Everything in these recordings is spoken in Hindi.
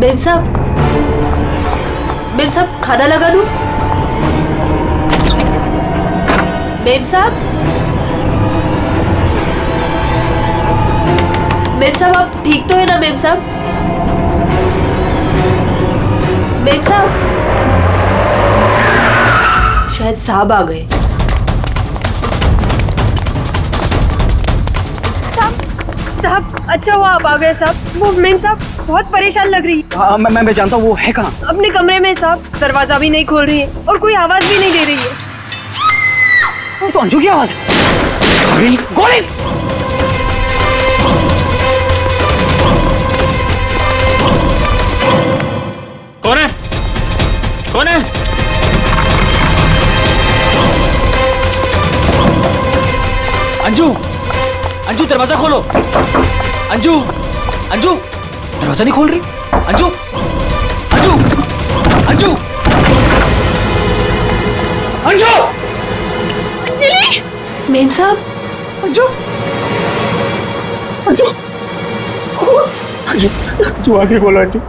मेम साहब खाना लगा दूं? मेम साहब आप ठीक तो है ना मेम साहब? मेम साहब शायद साहब आ गए। साहब अच्छा हुआ आप आ गए साहब। वो मेम साहब बहुत परेशान लग रही है। हाँ मैं जानता हूँ, वो है कहाँ? अपने कमरे में साहब, दरवाजा भी नहीं खोल रही है और कोई आवाज भी नहीं दे रही है। तो अंजू की आवाज है। गोली! कौन है? कौन है? अंजू दरवाजा खोलो। अंजू दरवाजा नहीं खोल रही। अंजू अंजलि! मेम साहब अंजू आगे खोलो अंजू।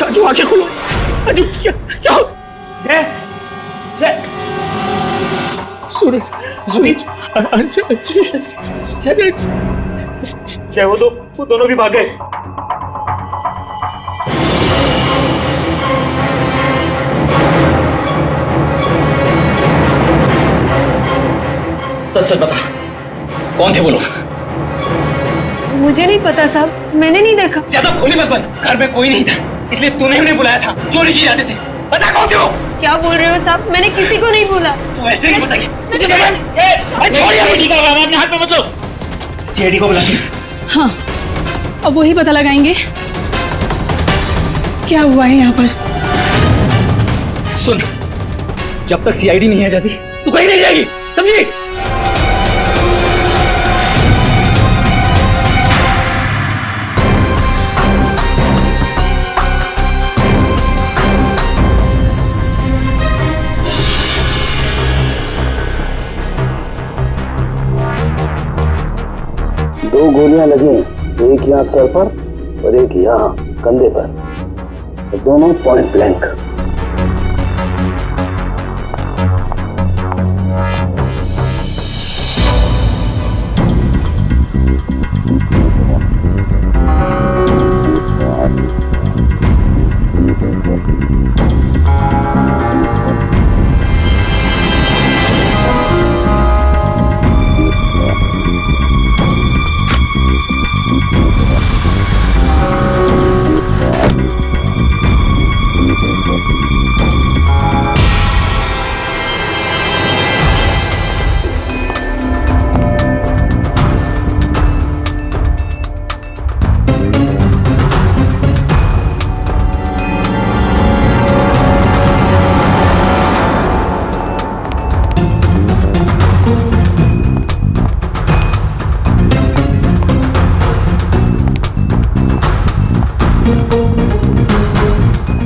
अंजू आगे खोलो। अंजू क्या? जय सूरज जय वो दोनों भी भाग गए। सच बता, कौन थे वो लोग? मुझे नहीं पता साहब, मैंने नहीं देखा। ज्यादा भोली मत बन। घर में कोई नहीं था, इसलिए तूने उन्हें बुलाया था चोरी की इरादे से। बता कौन थे वो? क्या बोल रहे हो साहब? मैंने किसी को नहीं बोला। तू ऐसे नहीं बताएगी। अपने हाथ में मत लो। सीआईडी को बुलाती। हाँ, अब वही पता लगाएंगे क्या हुआ है यहाँ पर। सुन, जब तक सीआईडी नहीं आ जाती तू कहीं नहीं जाएगी, समझी? दो गोलियां लगी, एक यहाँ सर पर और एक यहाँ कंधे पर, दोनों पॉइंट ब्लैंक।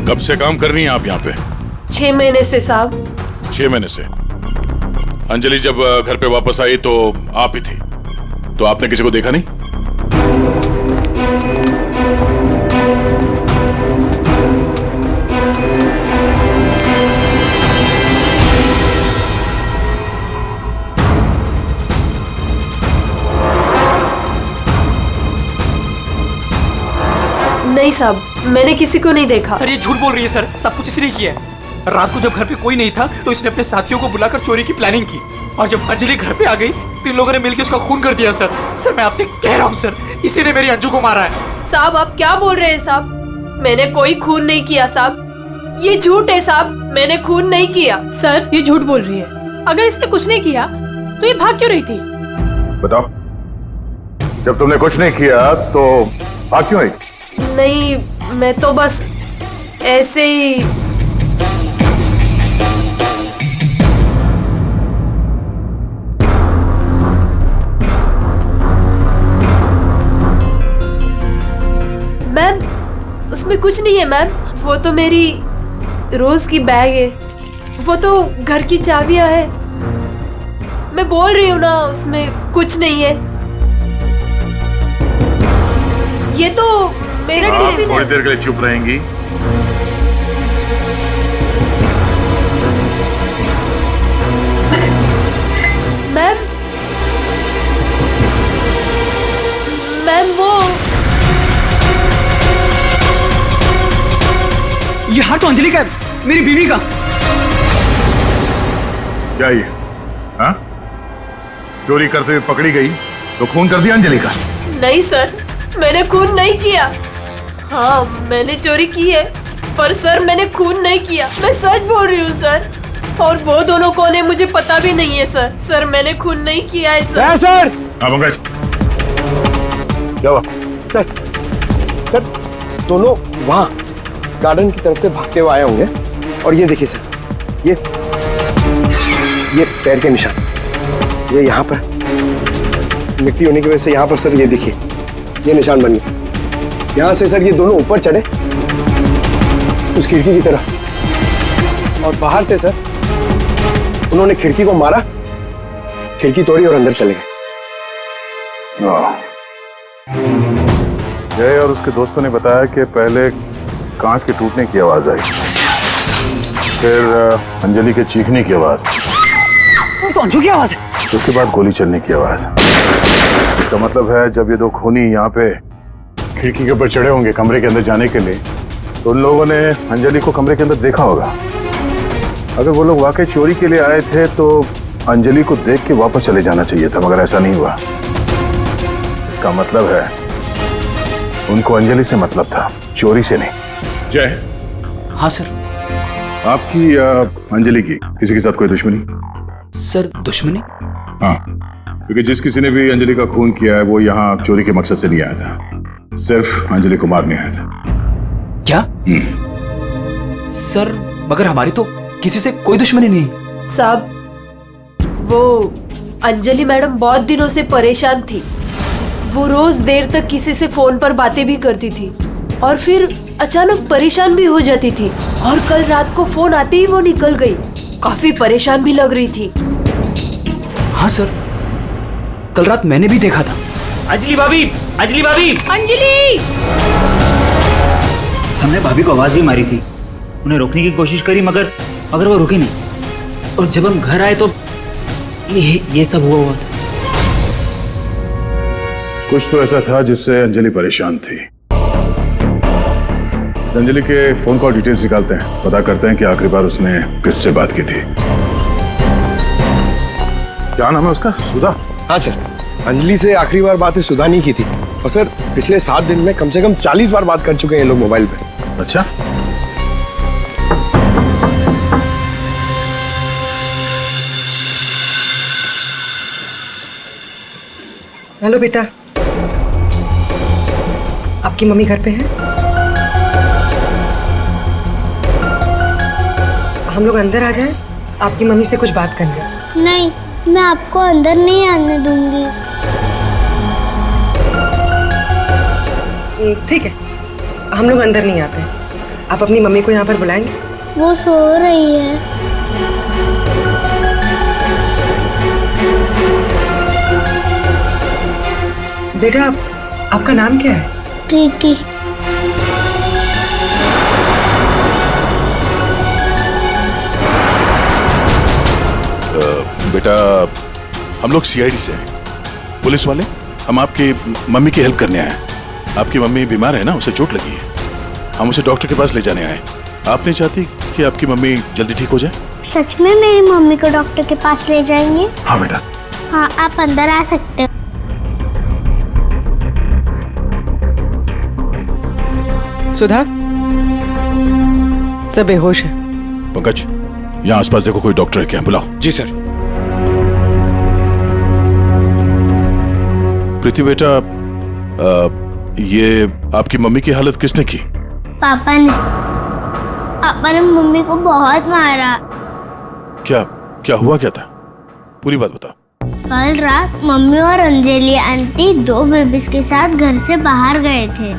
कब से काम कर रही हैं आप यहाँ पे? 6 महीने से साहब। 6 महीने से? अंजलि जब घर पे वापस आई तो आप ही थी, तो आपने किसी को देखा नहीं? नहीं साहब, मैंने किसी को नहीं देखा। सर ये झूठ बोल रही है सर, सब कुछ इसने किया है। रात को जब घर पे कोई नहीं था तो इसने अपने साथियों को बुलाकर चोरी की प्लानिंग की, और जब अंजलि घर पे आ गई तो इन लोगों ने मिलकर उसका खून कर दिया। सर मैं आपसे कह रहा हूँ सर, इसी ने मेरी अंजू को मारा है। साहब आप क्या बोल रहे हैं साहब? मैंने कोई खून नहीं किया साहब, ये झूठ है साहब, मैंने खून नहीं किया। सर ये झूठ बोल रही है। अगर इसने कुछ नहीं किया तो ये भाग क्यों रही थी? बताओ, जब तुमने कुछ नहीं किया तो भाग क्यों रही? नहीं, मैं तो बस ऐसे ही। मैम उसमें कुछ नहीं है मैम, वो तो मेरी रोज की बैग है। वो तो घर की चाबियां है। मैं बोल रही हूँ ना, उसमें कुछ नहीं है। ये तो मेरा टिफिन थोड़ी है। देर के लिए चुप रहेंगी। मैम, मैम वो ये हार तो अंजलि का है, मेरी बीवी का। क्या ये? हाँ? चोरी करते हुए पकड़ी गई तो खून कर दिया अंजलि का? नहीं सर, मैंने खून नहीं किया। हाँ, मैंने चोरी की है, पर सर मैंने खून नहीं किया। मैं सच बोल रही हूँ सर। और वो दोनों कौन है मुझे पता भी नहीं है सर। सर मैंने खून नहीं किया है सर। सर। हाँ पंकज, क्या हुआ? सर दोनों वहाँ गार्डन की तरफ से भागते हुए आए होंगे। और ये देखिए सर, ये पैर के निशान, ये यहाँ पर मिट्टी होने की वजह से यहाँ पर सर ये देखिए ये निशान बन गए। यहाँ से सर ये दोनों ऊपर चढ़े उस खिड़की की तरफ, और बाहर से सर उन्होंने खिड़की को मारा, खिड़की तोड़ी और अंदर चले गए। जय और उसके दोस्तों ने बताया कि पहले कांच के टूटने की आवाज आई, फिर अंजलि के चीखने की आवाज, तो अंजू की आवाज है। उसके बाद गोली चलने की आवाज। इसका मतलब है जब ये दो खूनी यहाँ पे खिड़की के ऊपर चढ़े होंगे कमरे के अंदर जाने के लिए, तो उन लोगों ने अंजलि को कमरे के अंदर देखा होगा। अगर वो लोग वाकई चोरी के लिए आए थे तो अंजलि को देख के वापस चले जाना चाहिए था, मगर ऐसा नहीं हुआ। इसका मतलब है उनको अंजलि से मतलब था, चोरी से नहीं। जय। हाँ सर। आपकी अंजलि की किसी के साथ कोई दुश्मनी? सर दुश्मनी? हाँ, क्योंकि जिस किसी ने भी अंजलि का खून किया है वो यहाँ चोरी के मकसद से नहीं आया था, सिर्फ अंजलि को मारने आया था। क्या? सर मगर हमारी तो किसी से कोई दुश्मनी नहीं। साहब, वो अंजलि मैडम बहुत दिनों से परेशान थी। वो रोज देर तक किसी से फोन पर बातें भी करती थी और फिर अचानक परेशान भी हो जाती थी। और कल रात को फोन आते ही वो निकल गई। काफी परेशान भी लग रही थी। हाँ सर, कल रात मैंने भी देखा था। अंजलि भाभी, अंजलि भाभी। अंजलि! हमने भाभी को आवाज भी मारी थी, उन्हें रोकने की कोशिश करी मगर वो रुके नहीं। और जब हम घर आए तो ये सब हुआ था। कुछ तो ऐसा था जिससे अंजलि परेशान थी। इस अंजलि के फोन कॉल डिटेल्स निकालते हैं, पता करते हैं कि आखिरी बार उसने किससे बात की थी। क्या नाम है उसका? सुधा? हाँ सर, अंजलि से आखिरी बार बातें सुधा नहीं की थी। और सर पिछले 7 दिन में कम से कम 40 बार बात कर चुके हैं ये लोग मोबाइल पे। अच्छा, हेलो बेटा, आपकी मम्मी घर पे है? हम लोग अंदर आ जाएं? आपकी मम्मी से कुछ बात करनी है। नहीं, मैं आपको अंदर नहीं आने दूंगी। ठीक है, हम लोग अंदर नहीं आते। आप अपनी मम्मी को यहाँ पर बुलाएंगे? वो सो रही है। बेटा, आपका नाम क्या है? प्रीति। बेटा हम लोग सीआईडी से हैं, पुलिस वाले। हम आपकी मम्मी की हेल्प करने आए हैं। आपकी मम्मी बीमार है ना, उसे चोट लगी है। हम उसे डॉक्टर के पास ले जाने आए। आप नहीं चाहती कि आपकी मम्मी जल्दी ठीक हो जाए? सच में मेरी मम्मी को डॉक्टर के पास ले जाएंगे? हाँ बेटा। हाँ, आप अंदर आ सकते हो। सुधा, सब बेहोश है। पंकज, यहाँ आसपास देखो कोई डॉक्टर है क्या, बुलाओ। जी सर। प्रीति बेटा, ये आपकी मम्मी की हालत किसने की? पापा ने मम्मी को बहुत मारा। क्या क्या हुआ, क्या था? पूरी बात बताओ। कल रात मम्मी और अंजलि आंटी 2 बेबीज के साथ घर से बाहर गए थे।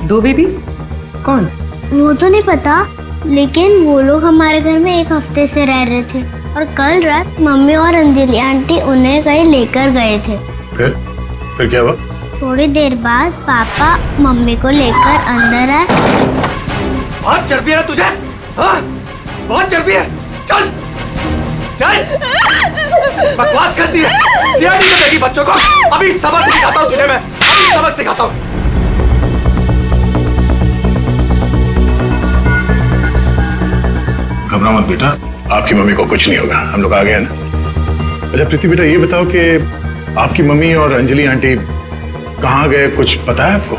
2 बेबीज? कौन? वो तो नहीं पता, लेकिन वो लोग हमारे घर में 1 हफ्ते से रह रहे थे और कल रात मम्मी और अंजलि आंटी उन्हें कहीं लेकर गए थे। फिर क्या हुआ? थोड़ी देर बाद पापा मम्मी को लेकर अंदर आए। बहुत चर्बी है ना तुझे? हाँ? बहुत चर्बी है। चल चल, बकवास करती है। सीआईडी में देगी बच्चों को। अभी सबक सिखाता हूँ तुझे मैं, अभी सबक सिखाता हूँ। घबरा मत बेटा, आपकी मम्मी को कुछ नहीं होगा, हम लोग आ गए हैं ना। अच्छा प्रीति बेटा, ये बताओ कि आपकी मम्मी और अंजलि आंटी कहाँ गए, कुछ पता है आपको?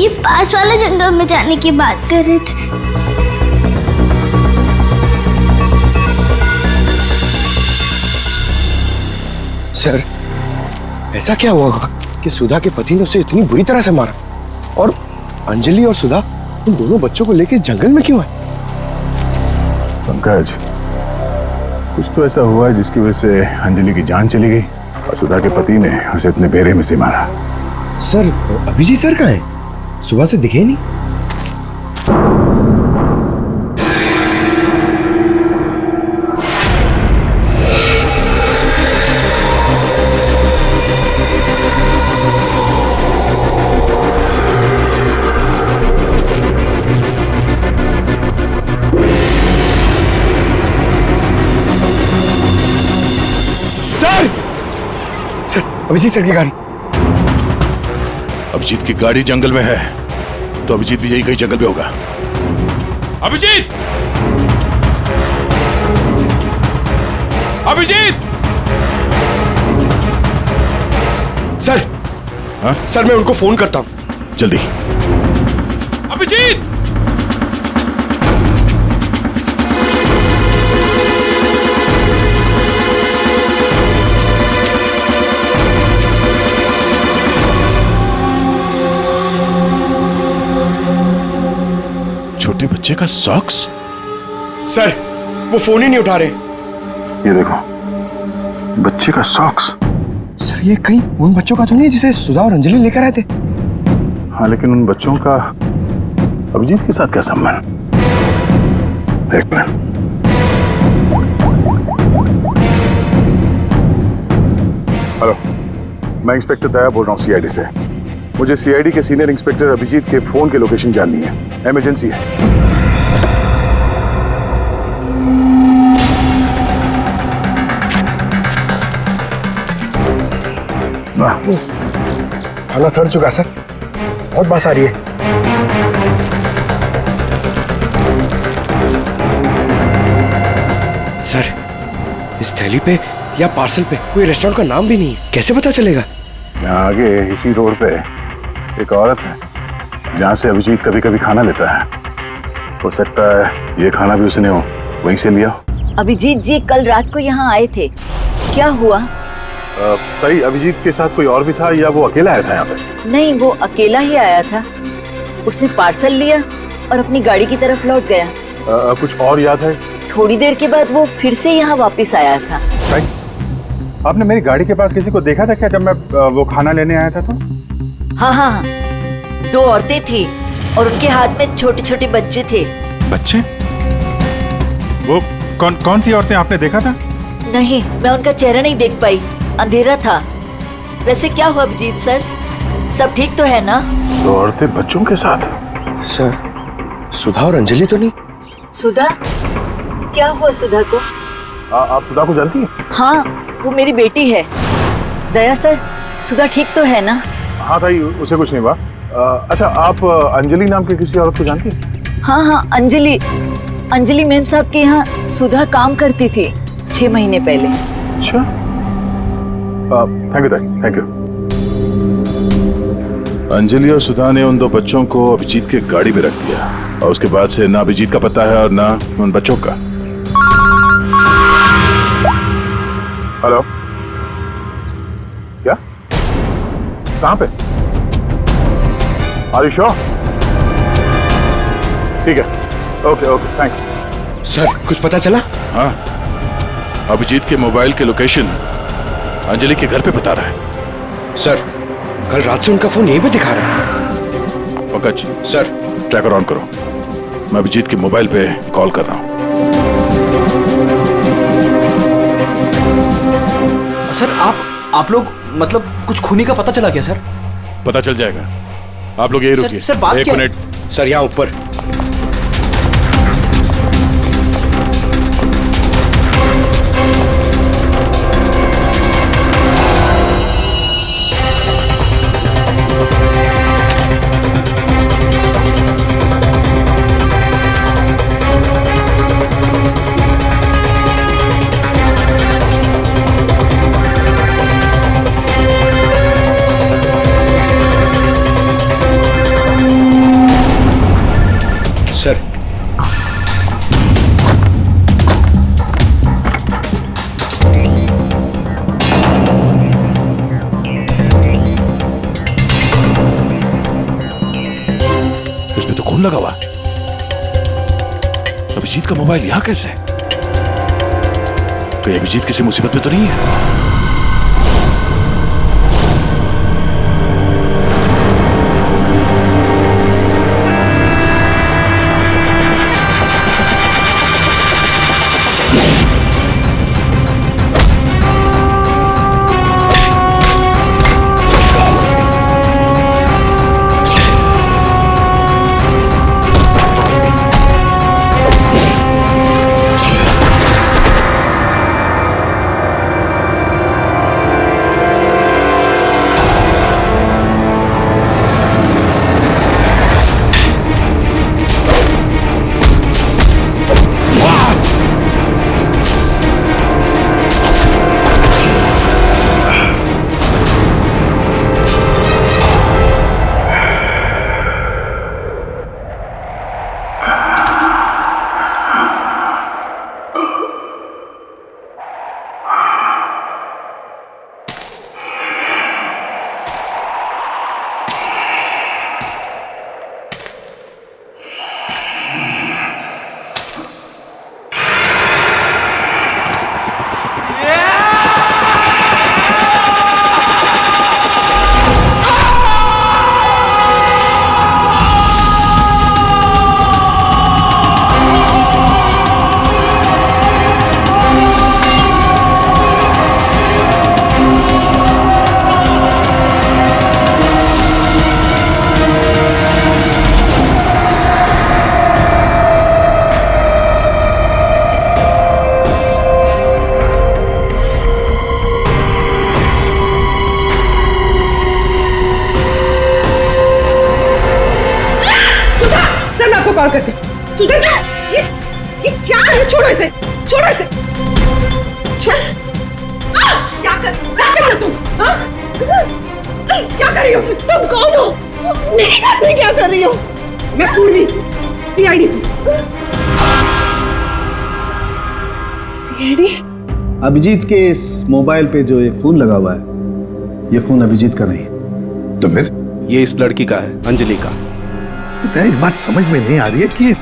ये पास वाले जंगल में जाने की बात कर रहे थे। सर, ऐसा क्या हुआ होगा कि सुधा के पति ने उसे इतनी बुरी तरह से मारा, और अंजलि और सुधा उन दोनों बच्चों को लेकर जंगल में क्यों है? पंकज, कुछ तो ऐसा हुआ है जिसकी वजह से अंजलि की जान चली गई और सुधा के पति ने उसे अपने बेरे में से मारा। सर, अभिजीत सर कहाँ है? सुबह से दिखे ही नहीं। सर, अभिजीत सर की गाड़ी। अभिजीत की गाड़ी जंगल में है, तो अभिजीत भी यही कहीं जंगल में होगा। अभिजीत! अभिजीत! सर, हाँ? सर मैं उनको फोन करता हूँ। जल्दी। अभिजीत! छोटे बच्चे का सॉक्स? सर, वो फोन ही नहीं उठा रहे। ये देखो, बच्चे का सॉक्स। सर, ये कहीं उन बच्चों का तो नहीं है जिसे सुधा और अंजलि लेकर आए थे? हाँ, लेकिन उन बच्चों का अभिजीत के साथ क्या संबंध? एक मिनट। हेलो, मैं इंस्पेक्टर दया बोल रहा हूँ सीआईडी से। मुझे सीआईडी के सीनियर इंस्पेक्टर अभिजीत के फोन की लोकेशन जाननी है, इमरजेंसी है। खाना सड़ चुका सर, बहुत बास आ रही है। सर, इस थैली पे या पार्सल पे कोई रेस्टोरेंट का नाम भी नहीं है, कैसे पता चलेगा? यहाँ आगे इसी रोड पे एक औरत है जहाँ से अभिजीत कभी कभी खाना लेता है। हो सकता है ये खाना भी उसने वहीं से लिया। अभिजीत जी कल रात को यहाँ आए थे, क्या हुआ? सही, अभिजीत के साथ कोई और भी था या वो अकेला आया था यहाँ पे? नहीं, वो अकेला ही आया था। उसने पार्सल लिया और अपनी गाड़ी की तरफ लौट गया। कुछ और याद है? थोड़ी देर के बाद वो फिर से यहाँ वापस आया था। आपने मेरी गाड़ी के पास किसी को देखा था क्या जब मैं वो खाना लेने आया था तो? हाँ, 2 औरतें थी और उनके हाथ में छोटे छोटे बच्चे थे। बच्चे? वो कौन थी औरतें, आपने देखा था? नहीं, मैं उनका चेहरा नहीं देख पाई, अंधेरा था। वैसे क्या हुआ अभिजीत सर, सब ठीक तो है ना? 2 औरतें बच्चों के साथ? सर, सुधा और अंजलि तो नहीं? सुधा? क्या हुआ सुधा को? आप सुधा को जानती हैं? हाँ, वो मेरी बेटी है। दया सर, सुधा ठीक तो है ना? हाँ भाई, उसे कुछ नहीं हुआ। अच्छा, आप अंजलि नाम की किसी औरत को जानती हैं? हाँ, अंजलि मैम साहब के यहाँ सुधा काम करती थी 6 महीने पहले। अच्छा, थैंक यू। अंजलि और सुधा ने उन 2 बच्चों को अभिजीत के गाड़ी में रख दिया और उसके बाद से ना अभिजीत का पता है और ना उन बच्चों का। हेलो, क्या? कहाँ पे? Are you sure? ठीक है, ओके, थैंक्स। सर, कुछ पता चला? हाँ, अभिजीत के मोबाइल के लोकेशन अंजलि के घर पे बता रहा है। सर, कल रात से उनका फोन यहीं पे दिखा रहा है। पंकज, सर, ट्रैकर ऑन करो। मैं अभिजीत के मोबाइल पे कॉल कर रहा हूँ। सर आप लोग मतलब कुछ खूनी का पता चला क्या सर? पता चल जाएगा, आप लोग यही रुकिए। सर बात एक क्या? मिनट सर, यहाँ ऊपर। सर, इसमें तो खून लगा हुआ। अभिजीत का मोबाइल यहां कैसे है? कहीं अभिजीत किसी मुसीबत में तो नहीं है? कॉल करते। सुधर जा। ये क्या है? छोड़ो इसे, छोड़ो इसे। क्या कर रही हो तुम? क्या कर रही हो? तुम कौन हो? मेरे घर में क्या कर रही हो? मैं पूर्वी, सीआईडी से। सीआईडी? अभिजीत के इस मोबाइल पे जो ये खून लगा हुआ है, ये खून अभिजीत का नहीं है। तो फिर? ये इस लड़की का है, अंजलि का। एक बात समझ में नहीं आ रही है कि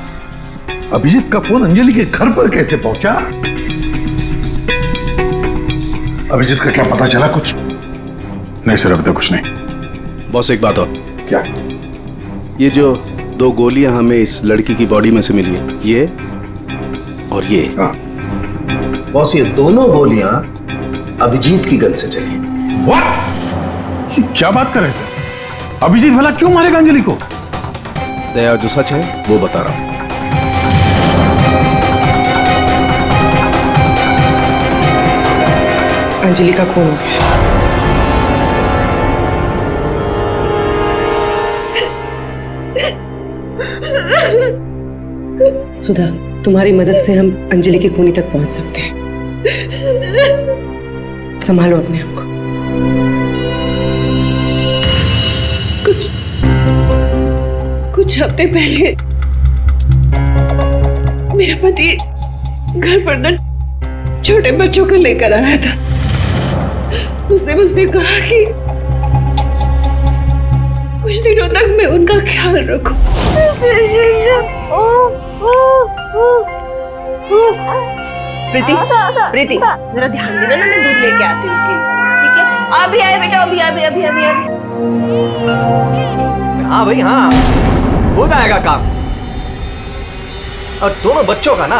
अभिजीत का फोन अंजलि के घर पर कैसे पहुंचा? अभिजीत का क्या पता चला कुछ? नहीं सर, अभी तक कुछ नहीं। बॉस एक बात और। क्या? ये जो 2 गोलियां हमें इस लड़की की बॉडी में से मिली है, ये और ये। हाँ। बॉस ये दोनों गोलियां अभिजीत की गन से चली है। What? क्या बात कर रहे हैं सर? अभिजीत भला क्यों मारेगा अंजलि को? दया, जो सच है वो बता रहा हूं। अंजलि का खून हो गया। सुधा, तुम्हारी मदद से हम अंजलि की खूनी तक पहुंच सकते हैं। संभालो अपने आप को। कुछ हफ्ते पहले मेरा पति घर पर न छोटे बच्चों को लेकर आया था। उसने मुझसे कहा कि कुछ दिनों तक मैं उनका ख्याल रखूं। प्रीति, प्रीति, जरा ध्यान देना ना, मैं दूध लेके आती हूँ। ठीक है? अभी आए बेटा, अभी अभी अभी अभी अभी। हाँ भाई हाँ, हो जाएगा काम। और दोनों बच्चों का ना।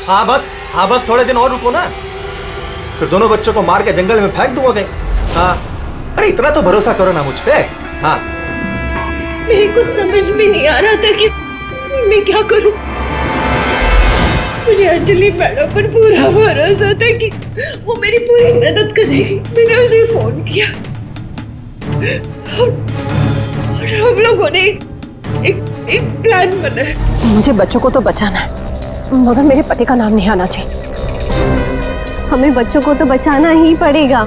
हाँ बस थोड़े दिन और रुको ना, फिर दोनों बच्चों को मार के जंगल में फेंक दूंगा कहीं। हाँ, अरे इतना तो भरोसा करो ना मुझ पे। हाँ, मेरे को समझ में नहीं आ रहा था कि मैं क्या करूं। मुझे अंजलि मैडम पर पूरा भरोसा था कि वो मेरी पूरी मदद करेगी। मैंने उसे फोन किया और हम लोगों ने एक प्लान बनाया। मुझे बच्चों को तो बचाना है, मगर मेरे पति का नाम नहीं आना चाहिए। हमें बच्चों को तो बचाना ही पड़ेगा,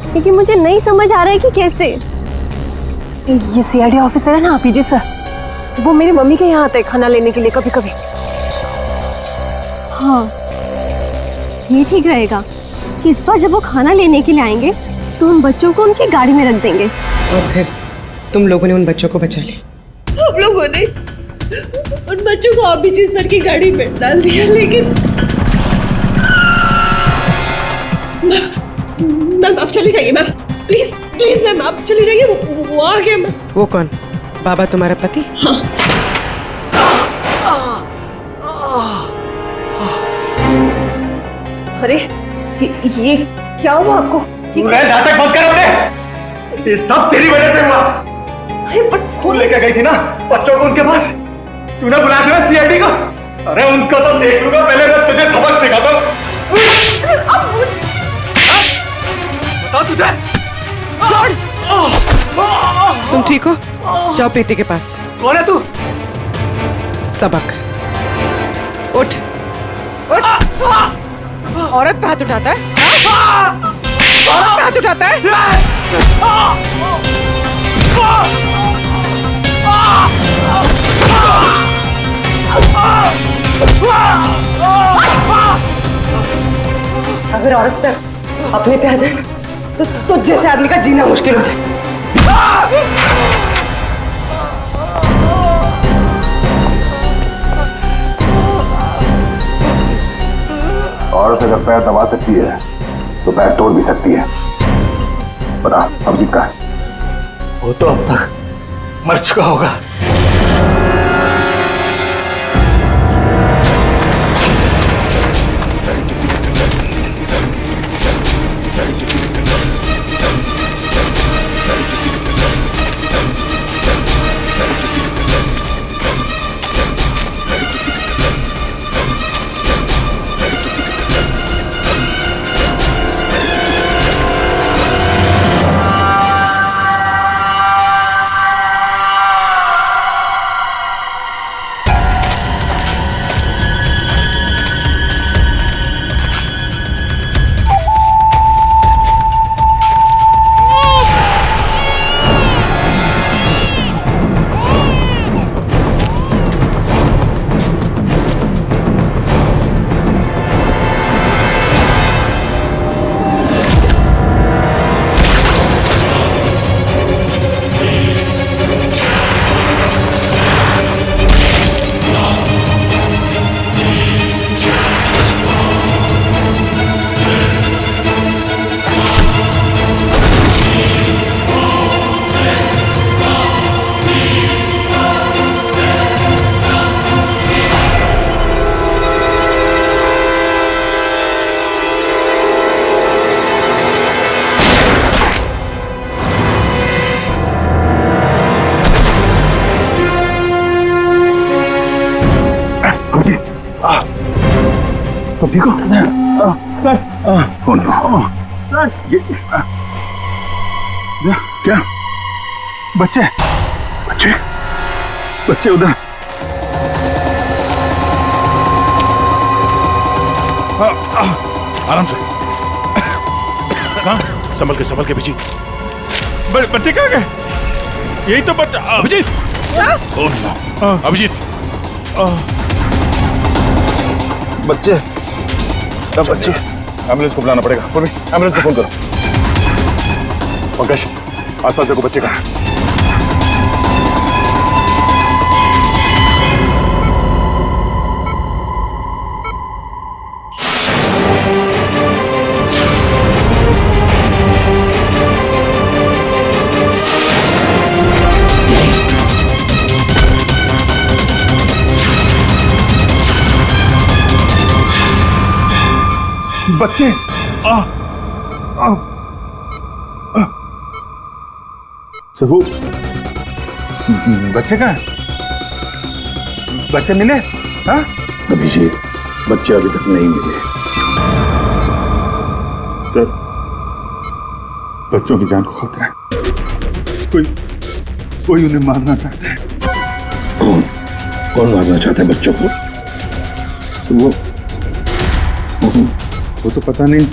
क्योंकि मुझे नहीं समझ आ रहा है कि कैसे। ये सीआईडी ऑफिसर है ना अभिजीत सर, वो मेरी मम्मी के यहाँ आते हैं खाना लेने के लिए कभी कभी। हाँ, ये ठीक रहेगा कि इस बार जब वो खाना लेने के लिए आएंगे तो उन बच्चों को उनकी गाड़ी में रख देंगे। और फिर तुम लोगों ने उन बच्चों को बचा लिया। हम लोगों ने उन बच्चों को अभिजीत सर की गाड़ी में डाल दिया, लेकिन मैम आप चली जाइए। मैम प्लीज प्लीज मैम आप चली जाइए। वो आ गया मैम। वो कौन? बाबा तुम्हारा पति? हाँ। अरे ये क्या हुआ आपको? नाटक मत कर अपने, ये सब तेरी वजह से हुआ। अरे बट खून लेकर गई थी ना बच्चों को उनके पास, तूने बुला दिया सीआईडी को। अरे उनको तो देख लूंगा, पहले मैं तुझे सबक सिखाता हूं। बता तुझे। तुम ठीक हो? जाओ प्रीति के पास। कौन है तू? सबक। उठ उठ। औरत पे हाथ उठाता है? औरत पे हाथ उठाता है? अगर औरत पे अपने पे आ जाए तो जैसे आदमी का जीना मुश्किल हो जाए। औरत अगर पैर दबा सकती है तो पैर तोड़ भी सकती है। बता अभिजीत का? वो तो अब तक मर चुका होगा। तुम ठीक हो? सर, ये क्या? बच्चे बच्चे बच्चे उधर। आराम से। संभल के पीछे। बच्चे कहाँ गए? यही तो बच्चा। अभिजीत, अभिजीत, बच्चे बच्चे। एम्बुलेंस को बुलाना पड़ेगा। एम्बुलेंस को फोन करो। पंकज, आसपास देखो बच्चे कहाँ। बच्चे सर वो बच्चे कहाँ हैं? बच्चे मिले? हाँ अभिजीत, बच्चे अभी तक नहीं मिले। सर बच्चों की जान को खतरा है। कोई उन्हें मारना चाहता है। कौन मारना चाहता है बच्चों को? वो तो पता नहीं,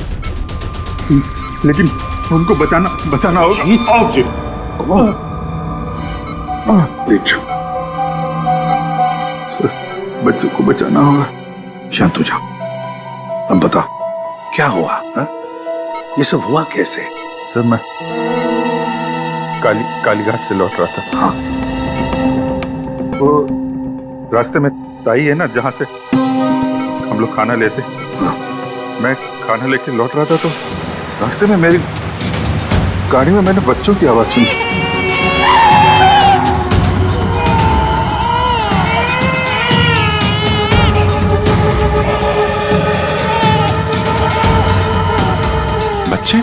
लेकिन उनको बचाना होगा। आओ जी, बच्चों को बचाना होगा। शांत हो जाओ। अब बताओ क्या हुआ? हा? ये सब हुआ कैसे? सर मैं कालीघाट से लौट रहा था। हाँ। वो रास्ते में ताई है ना जहाँ से हम लोग खाना लेते। हाँ। मैं खाना लेके लौट रहा था तो रास्ते में मेरी गाड़ी में मैंने बच्चों की आवाज सुनी। बच्चे?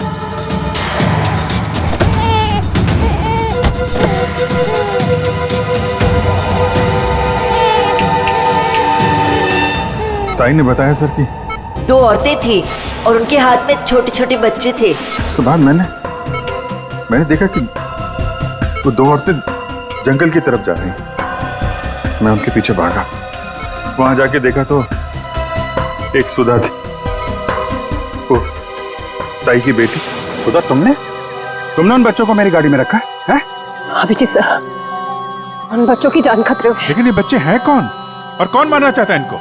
ताई ने बताया सर कि 2 औरतें थी और उनके हाथ में छोटे छोटे बच्चे थे। उसके बाद मैंने देखा कि वो 2 औरतें जंगल की तरफ जा रही। मैं उनके पीछे भागा। वहां जाके देखा तो एक सुधा थी, वो ताई की बेटी। सुधा, तुमने उन बच्चों को मेरी गाड़ी में रखा है? अभिजीत सर, उन बच्चों की जान खतरे में। लेकिन ये बच्चे हैं कौन और कौन मारना चाहता है इनको?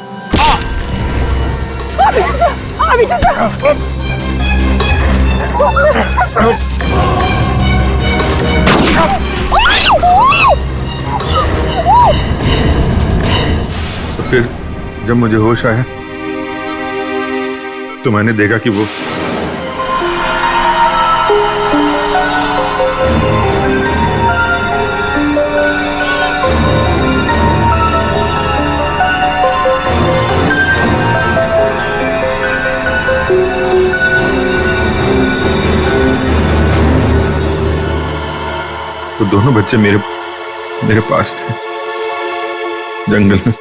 तो फिर जब मुझे होश आया तो मैंने देखा कि वो दोनों बच्चे मेरे पास थे जंगल में।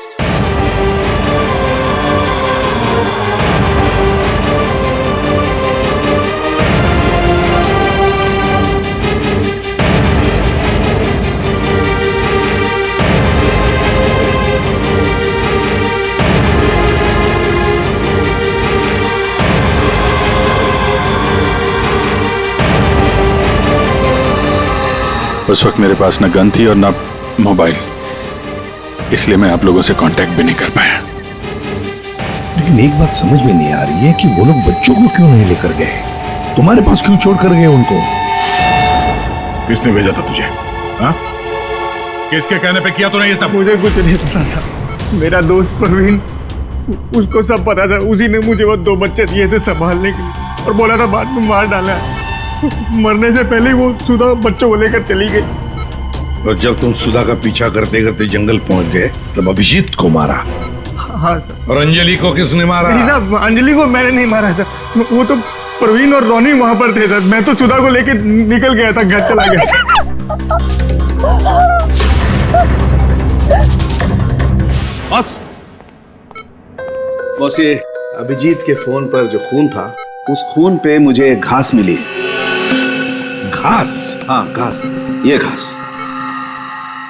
उस वक्त मेरे पास न गन थी और न मोबाइल, इसलिए मैं आप लोगों से कांटेक्ट भी नहीं कर पाया। लेकिन एक बात समझ में नहीं आ रही है कि वो लोग बच्चों को क्यों नहीं लेकर गए? तुम्हारे पास क्यों छोड़ कर गए उनको? किसने भेजा था तुझे? हाँ? किसके कहने पे किया तूने ये सब? मुझे कुछ नहीं पता था। मेरा दोस्त परवीन, उसको सब पता था। उसी ने मुझे वो 2 बच्चे दिए थे संभालने के लिए और बोला था बाद में मार डाला है। मरने से पहले वो सुधा बच्चों को लेकर चली गई। और जब तुम सुधा का पीछा करते करते जंगल पहुंच गए तब अभिजीत को मारा? हाँ सर। और अंजलि को किसने मारा? नहीं साहब, अंजलि को मैंने नहीं मारा सर। वो तो परवीन और रोनी वहां पर थे सर। मैं तो सुधा को लेकर निकल गया था, घर चला गया। बस ये अभिजीत के फोन पर जो खून था, उस खून पे मुझे घास मिली। घास? हाँ घास, ये घास।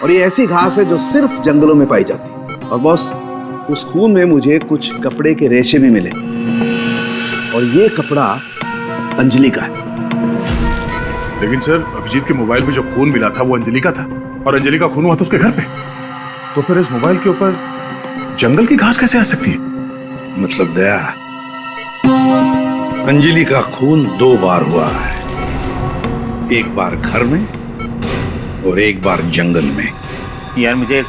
और ये ऐसी घास है जो सिर्फ जंगलों में पाई जाती है। और बॉस, उस खून में मुझे कुछ कपड़े के रेशे भी मिले और ये कपड़ा अंजलि का है। लेकिन सर, अभिजीत के मोबाइल में जो खून मिला था वो अंजलि का था और अंजलि का खून हुआ था उसके घर पे। तो फिर इस मोबाइल के ऊपर जंगल की घास कैसे आ सकती है? मतलब दया, अंजलि का खून 2 बार हुआ है, एक बार घर में और एक बार जंगल में। यार मुझे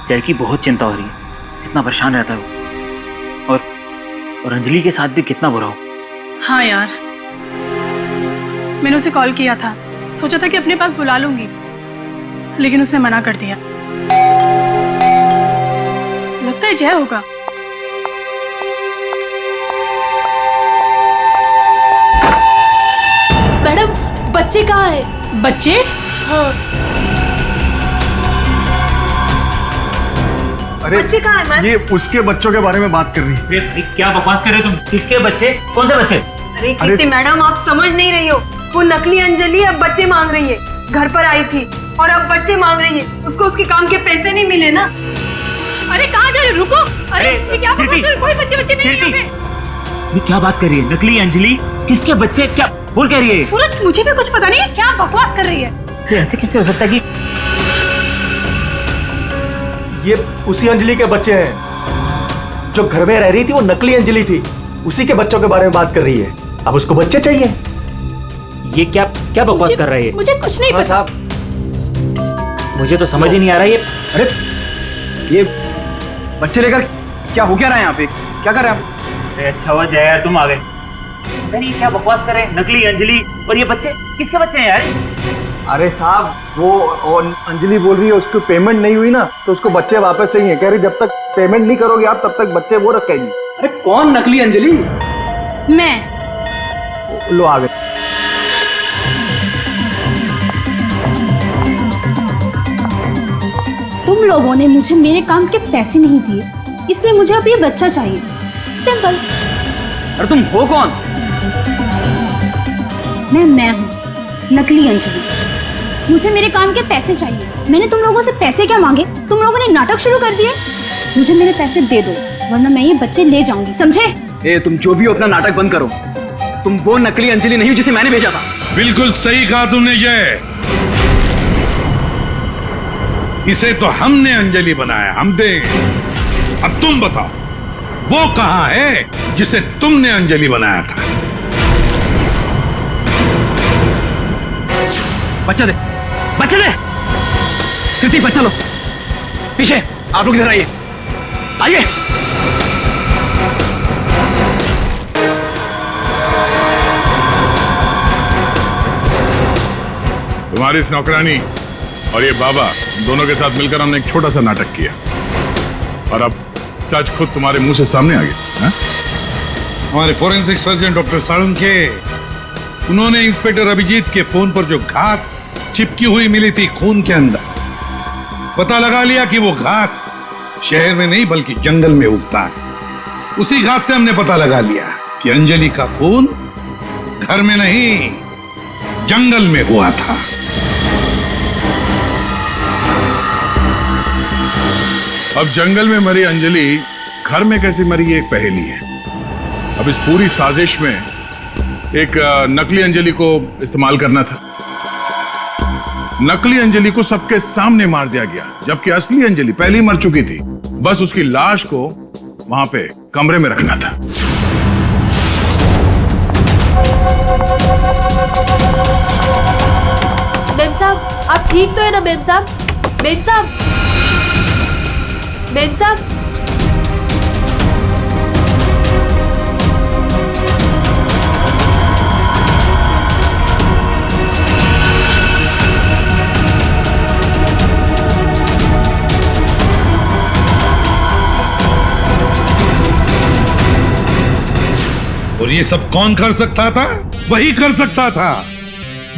जय की बहुत चिंता हो रही है। कितना परेशान रहता है वो, और अंजलि के साथ भी कितना बुरा हो। हाँ यार, मैंने उसे कॉल किया था, सोचा था कि अपने पास बुला लूंगी, लेकिन उसने मना कर दिया। लगता है जय होगा। मैडम बच्चे कहाँ हैं? बच्चे? हाँ। अरे बच्चे कहाँ हैं? ये उसके बच्चों के बारे में बात कर रही है। अरे भाई क्या बकवास कर रहे हो तुम? किसके बच्चे? कौन से बच्चे? अरे कीर्ति मैडम, आप समझ नहीं रही हो। वो नकली अंजलि अब बच्चे मांग रही है। घर पर आई थी और अब बच्चे मांग रही है। उसको उसके काम के पैसे नहीं मिले ना। अरे कहाँ जा रहे हो? रुको। अरे ये क्या बकवास है? कोई बच्चे नहीं है यहाँ पे। ये क्या बात कर रही है? नकली अंजलि? किसके बच्चे? क्या बोल कह रही है? सूरज मुझे भी कुछ पता नहीं है, क्या बकवास कर रही है? तो ऐसे कैसे हो सकता है कि ये उसी अंजलि के बच्चे हैं जो घर में रह रही थी। वो नकली अंजलि थी, उसी के बच्चों के बारे में बात कर रही है। अब उसको बच्चे चाहिए। ये क्या क्या बकवास कर रही है? मुझे कुछ नहीं हाँ पता। साहब, मुझे तो समझ ही नहीं आ रहा है। ये अरे ये बच्चे लेकर क्या हो क्या रहा है यहाँ पे? क्या कर रहे हैं आप? अरे अच्छा हुआ जया यार तुम आ गए। नहीं क्या बकवास कर रहे हैं? नकली अंजलि और ये बच्चे किसके बच्चे हैं यार? अरे साहब, वो अंजलि बोल रही है उसको पेमेंट नहीं हुई ना, तो उसको बच्चे वापस चाहिए। कह रही जब तक पेमेंट नहीं करोगे आप तब तक बच्चे वो रखेगी। अरे कौन नकली अंजलि? मैं। लो आ गए। तुम लोगों ने मुझे मेरे काम के पैसे नहीं दिए, इसलिए मुझे अब ये बच्चा चाहिए। सिंपल। अरे तुम हो कौन? मैं हूँ नकली अंजलि। मुझे मेरे काम के पैसे चाहिए। मैंने तुम लोगों से पैसे क्या मांगे? तुम लोगों ने नाटक शुरू कर दिए। मुझे मेरे पैसे दे दो, वरना मैं ये बच्चे ले जाऊंगी, समझे? ए तुम जो भी हो अपना नाटक बंद करो। तुम वो नकली अंजलि नहीं हो जिसे मैंने भेजा था। बिल्कुल सही कहा तुमने जय। इसे तो हमने अंजलि बनाया, हम देंगे। अब तुम बताओ वो कहां है जिसे तुमने अंजलि बनाया था? बच्चा दे, बच्चा दे। कृति बच्चा लो। पीछे आप लोग इधर आइए, आइए। तुम्हारी इस नौकरानी और ये बाबा दोनों के साथ मिलकर हमने एक छोटा सा नाटक किया और अब सच खुद तुम्हारे मुंह से सामने आ गया। हमारे फोरेंसिक सर्जन डॉक्टर साळुंखे, उन्होंने इंस्पेक्टर अभिजीत के फोन पर जो घास चिपकी हुई मिली थी खून के अंदर, पता लगा लिया कि वो घास शहर में नहीं बल्कि जंगल में उगता है। उसी घास से हमने पता लगा लिया कि अंजलि का खून घर में नहीं जंगल में हुआ था। अब जंगल में मरी अंजलि घर में कैसे मरी ये एक पहेली है। अब इस पूरी साजिश में एक नकली अंजलि को इस्तेमाल करना था। नकली अंजलि को सबके सामने मार दिया गया, जबकि असली अंजलि पहले ही मर चुकी थी। बस उसकी लाश को वहां पे कमरे में रखना था। मेम साहब, आप ठीक तो है ना मेम साहब? मेम साहब, मेम साहब। और ये सब कौन कर सकता था? वही कर सकता था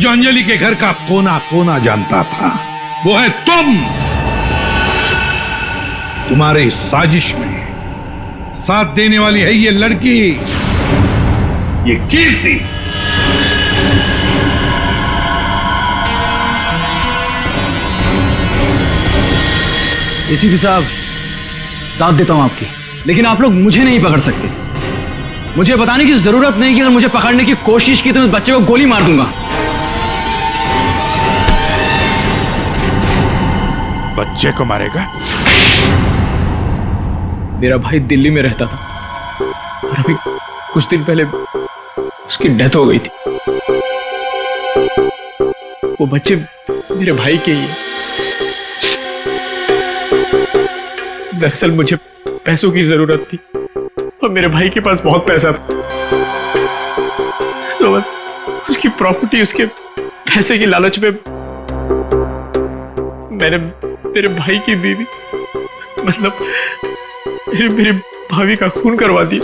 जो अंजलि के घर का कोना कोना जानता था। वो है तुम। तुम्हारे इस साजिश में साथ देने वाली है ये लड़की, ये कीर्ति। एसीपी साहब, दाद देता हूं आपकी, लेकिन आप लोग मुझे नहीं पकड़ सकते। मुझे बताने की जरूरत नहीं कि अगर मुझे पकड़ने की कोशिश की तो उस बच्चे को गोली मार दूंगा। बच्चे को मारेगा? मेरा भाई दिल्ली में रहता था और अभी कुछ दिन पहले उसकी डेथ हो गई थी। वो बच्चे मेरे भाई के ही है। दरअसल मुझे पैसों की जरूरत थी और मेरे भाई के पास बहुत पैसा था, तो उसकी प्रॉपर्टी, उसके पैसे की लालच में मैंने मेरे भाई की बीवी, मतलब मेरी भाभी का खून करवा दिया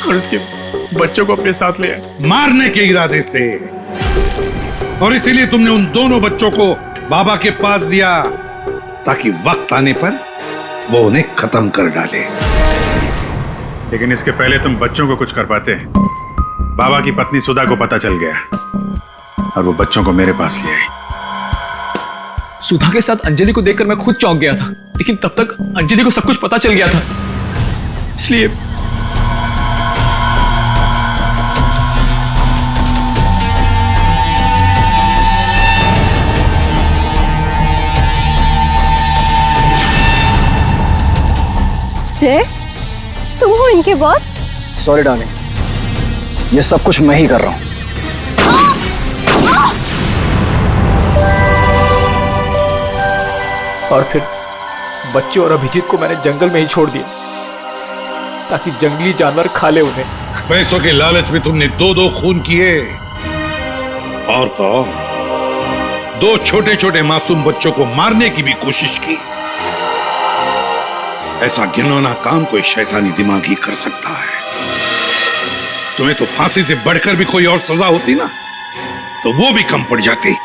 और उसके बच्चों को अपने साथ ले आए। मारने के इरादे से, और इसीलिए तुमने उन दोनों बच्चों को बाबा के पास दिया ताकि वक्त आने पर वो उन्हें खत्म कर डाले। लेकिन इसके पहले तुम बच्चों को कुछ कर पाते। बाबा की पत्नी सुधा को पता चल गया और वो बच्चों को मेरे पास ले आई। सुधा के साथ अंजलि को देखकर मैं खुद चौंक गया था, लेकिन तब तक अंजलि को सब कुछ पता चल गया था, इसलिए तुम हो इनके बॉस? सॉरी डार्लिंग, ये सब कुछ मैं ही कर रहा हूं। और फिर बच्चे और अभिजीत को मैंने जंगल में ही छोड़ दिया ताकि जंगली जानवर खा ले उन्हें। पैसों के लालच में तुमने दो खून किए, और तो दो छोटे छोटे मासूम बच्चों को मारने की भी कोशिश की। ऐसा घिनौना काम कोई शैतानी दिमाग ही कर सकता है। तुम्हें तो फांसी से बढ़कर भी कोई और सजा होती ना, तो वो भी कम पड़ जाती।